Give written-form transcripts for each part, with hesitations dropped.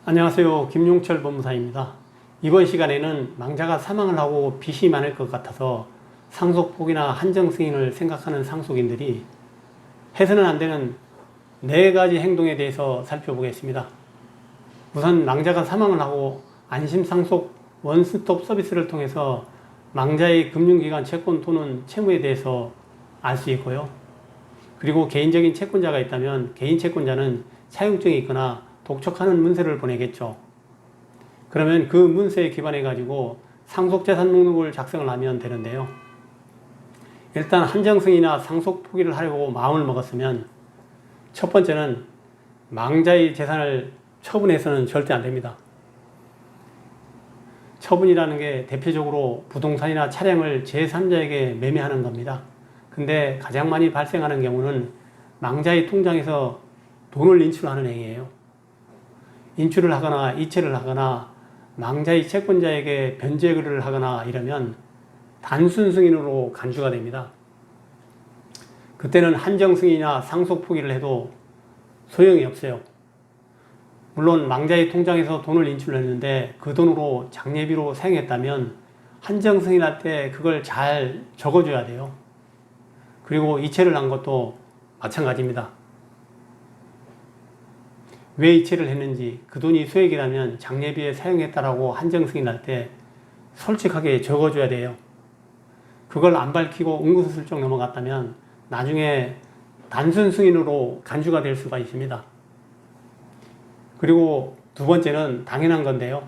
안녕하세요. 김용철 법무사입니다. 이번 시간에는 망자가 사망을 하고 빚이 많을 것 같아서 상속폭이나 한정승인을 생각하는 상속인들이 해서는 안 되는 4가지 행동에 대해서 살펴보겠습니다. 우선 망자가 사망을 하고 안심상속 원스톱 서비스를 통해서 망자의 금융기관 채권 또는 채무에 대해서 알 수 있고요. 그리고 개인적인 채권자가 있다면 개인 채권자는 차용증이 있거나 독촉하는 문서를 보내겠죠. 그러면 그 문서에 기반해 가지고 상속재산 목록을 작성을 하면 되는데요. 일단 한정승이나 상속 포기를 하려고 마음을 먹었으면 첫 번째는 망자의 재산을 처분해서는 절대 안 됩니다. 처분이라는 게 대표적으로 부동산이나 차량을 제3자에게 매매하는 겁니다. 근데 가장 많이 발생하는 경우는 망자의 통장에서 돈을 인출하는 행위예요. 인출을 하거나 이체를 하거나 망자의 채권자에게 변제를 하거나 이러면 단순 승인으로 간주가 됩니다. 그때는 한정승인이나 상속 포기를 해도 소용이 없어요. 물론 망자의 통장에서 돈을 인출했는데 그 돈으로 장례비로 사용했다면 한정승인할 때 그걸 잘 적어줘야 돼요. 그리고 이체를 한 것도 마찬가지입니다. 왜 이체를 했는지, 그 돈이 수액이라면 장례비에 사용했다라고 한정승인할 때 솔직하게 적어줘야 돼요. 그걸 안 밝히고 은근슬쩍 넘어갔다면 나중에 단순 승인으로 간주가 될 수가 있습니다. 그리고 두 번째는 당연한 건데요.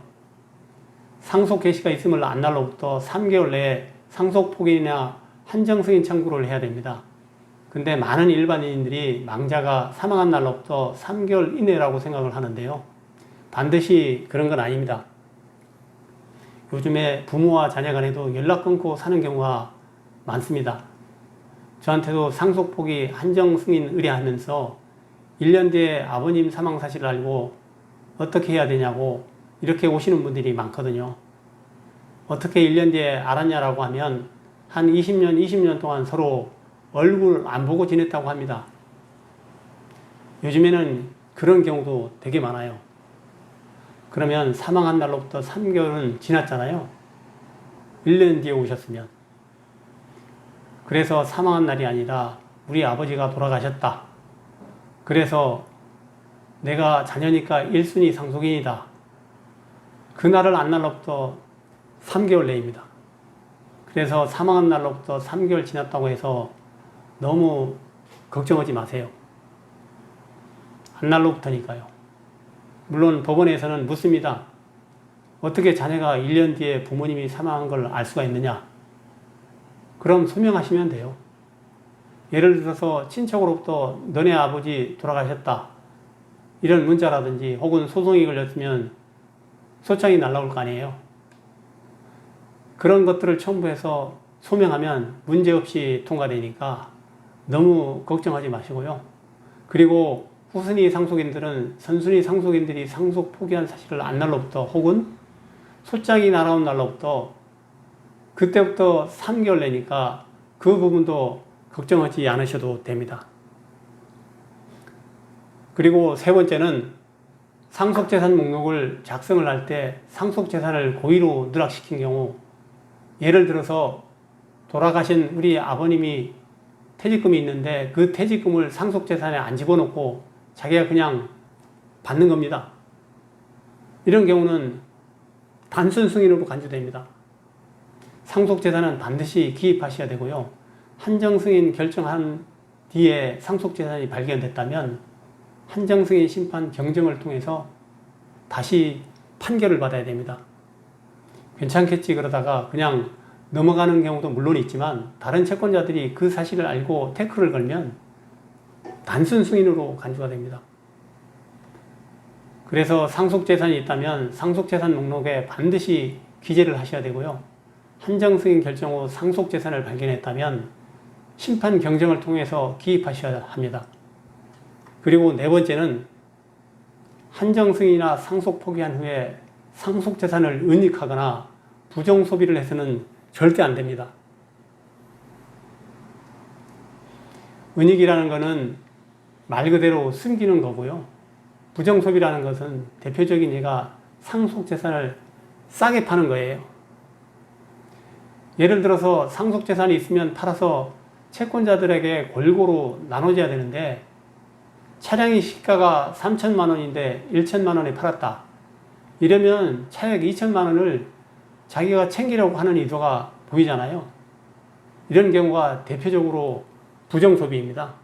상속 개시가 있음을 안 날로부터 3개월 내에 상속 포기나 한정승인 청구를 해야 됩니다. 근데 많은 일반인들이 망자가 사망한 날로부터 3개월 이내라고 생각을 하는데요. 반드시 그런 건 아닙니다. 요즘에 부모와 자녀 간에도 연락 끊고 사는 경우가 많습니다. 저한테도 상속 포기 한정 승인 의뢰하면서 1년 뒤에 아버님 사망 사실을 알고 어떻게 해야 되냐고 이렇게 오시는 분들이 많거든요. 어떻게 1년 뒤에 알았냐라고 하면 한 20년 동안 서로 얼굴 안 보고 지냈다고 합니다. 요즘에는 그런 경우도 되게 많아요. 그러면 사망한 날로부터 3개월은 지났잖아요. 1년 뒤에 오셨으면. 그래서 사망한 날이 아니라 우리 아버지가 돌아가셨다. 그래서 내가 자녀니까 1순위 상속인이다. 그날을 안 날로부터 3개월 내입니다. 그래서 사망한 날로부터 3개월 지났다고 해서 너무 걱정하지 마세요. 한 날로부터니까요. 물론 법원에서는 묻습니다. 어떻게 자녀가 1년 뒤에 부모님이 사망한 걸 알 수가 있느냐? 그럼 소명하시면 돼요. 예를 들어서 친척으로부터 너네 아버지 돌아가셨다. 이런 문자라든지 혹은 소송이 걸렸으면 소장이 날라올 거 아니에요. 그런 것들을 첨부해서 소명하면 문제없이 통과되니까 너무 걱정하지 마시고요. 그리고 후순위 상속인들은 선순위 상속인들이 상속 포기한 사실을 안 날로부터 혹은 소장이 날아온 날로부터 그때부터 3개월 내니까 그 부분도 걱정하지 않으셔도 됩니다. 그리고 세 번째는 상속재산 목록을 작성을 할 때 상속재산을 고의로 누락시킨 경우, 예를 들어서 돌아가신 우리 아버님이 퇴직금이 있는데 그 퇴직금을 상속재산에 안 집어넣고 자기가 그냥 받는 겁니다. 이런 경우는 단순 승인으로 간주됩니다. 상속재산은 반드시 기입하셔야 되고요. 한정승인 결정한 뒤에 상속재산이 발견됐다면 한정승인 심판 경정을 통해서 다시 판결을 받아야 됩니다. 괜찮겠지 그러다가 그냥 넘어가는 경우도 물론 있지만 다른 채권자들이 그 사실을 알고 태클을 걸면 단순 승인으로 간주가 됩니다. 그래서 상속재산이 있다면 상속재산 목록에 반드시 기재를 하셔야 되고요. 한정승인 결정 후 상속재산을 발견했다면 심판 경정을 통해서 기입하셔야 합니다. 그리고 네 번째는 한정승인이나 상속 포기한 후에 상속재산을 은닉하거나 부정소비를 해서는 절대 안 됩니다. 은닉이라는 것은 말 그대로 숨기는 거고요. 부정소비라는 것은 대표적인 예가 상속재산을 싸게 파는 거예요. 예를 들어서 상속재산이 있으면 팔아서 채권자들에게 골고루 나눠줘야 되는데 차량의 시가가 3천만 원인데 1천만 원에 팔았다. 이러면 차액 2천만 원을 자기가 챙기려고 하는 의도가 보이잖아요. 이런 경우가 대표적으로 부정소비입니다.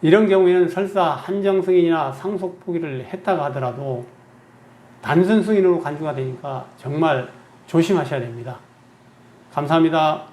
이런 경우에는 설사 한정승인이나 상속포기를 했다가 하더라도 단순 승인으로 간주가 되니까 정말 조심하셔야 됩니다. 감사합니다.